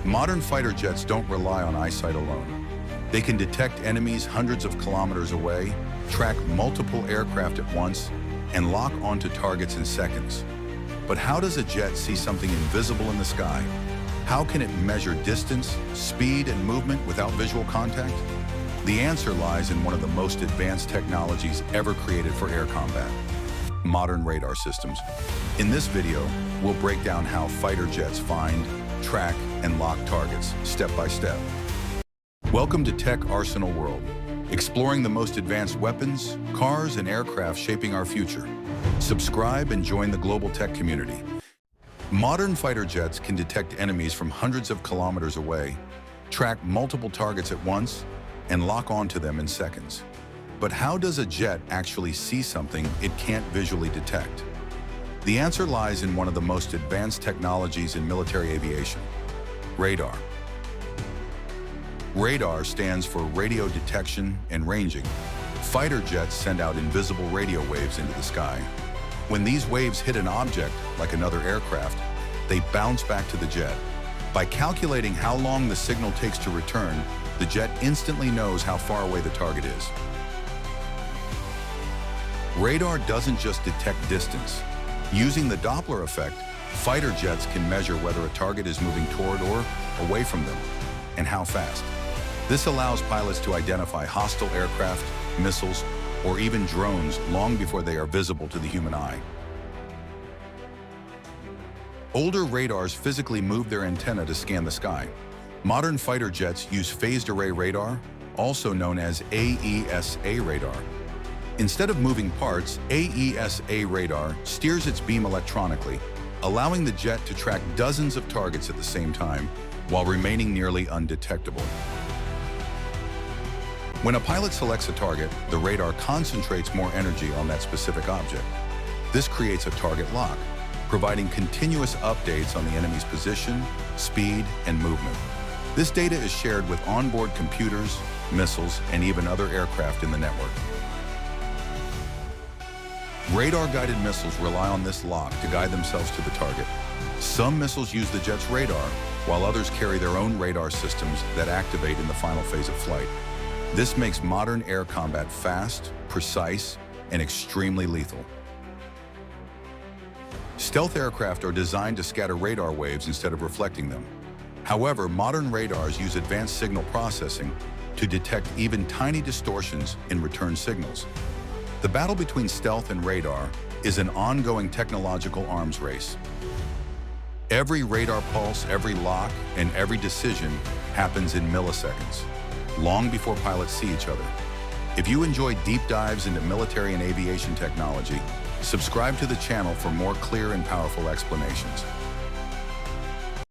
Modern fighter jets don't rely on eyesight alone. They can detect enemies hundreds of kilometers away, track multiple aircraft at once, and lock onto targets in seconds. But how does a jet see something invisible in the sky? How can it measure distance, speed, and movement without visual contact? The answer lies in one of the most advanced technologies ever created for air combat: modern radar systems. In this video, we'll break down how fighter jets find, track, and lock targets step by step. Welcome to Tech Arsenal World, exploring the most advanced weapons, cars, and aircraft shaping our future. Subscribe and join the global tech community. Modern fighter jets can detect enemies from hundreds of kilometers away, track multiple targets at once, and lock onto them in seconds. But how does a jet actually see something it can't visually detect? The answer lies in one of the most advanced technologies in military aviation: radar. Radar stands for radio detection and ranging. Fighter jets send out invisible radio waves into the sky. When these waves hit an object, like another aircraft, they bounce back to the jet. By calculating how long the signal takes to return, the jet instantly knows how far away the target is. Radar doesn't just detect distance. Using the Doppler effect, fighter jets can measure whether a target is moving toward or away from them, and how fast. This allows pilots to identify hostile aircraft, missiles, or even drones long before they are visible to the human eye. Older radars physically move their antenna to scan the sky. Modern fighter jets use phased array radar, also known as AESA radar. Instead of moving parts, AESA radar steers its beam electronically, allowing the jet to track dozens of targets at the same time while remaining nearly undetectable. When a pilot selects a target, the radar concentrates more energy on that specific object. This creates a target lock, providing continuous updates on the enemy's position, speed, and movement. This data is shared with onboard computers, missiles, and even other aircraft in the network. Radar-guided missiles rely on this lock to guide themselves to the target. Some missiles use the jet's radar, while others carry their own radar systems that activate in the final phase of flight. This makes modern air combat fast, precise, and extremely lethal. Stealth aircraft are designed to scatter radar waves instead of reflecting them. However, modern radars use advanced signal processing to detect even tiny distortions in return signals. The battle between stealth and radar is an ongoing technological arms race. Every radar pulse, every lock, and every decision happens in milliseconds, long before pilots see each other. If you enjoy deep dives into military and aviation technology, subscribe to the channel for more clear and powerful explanations.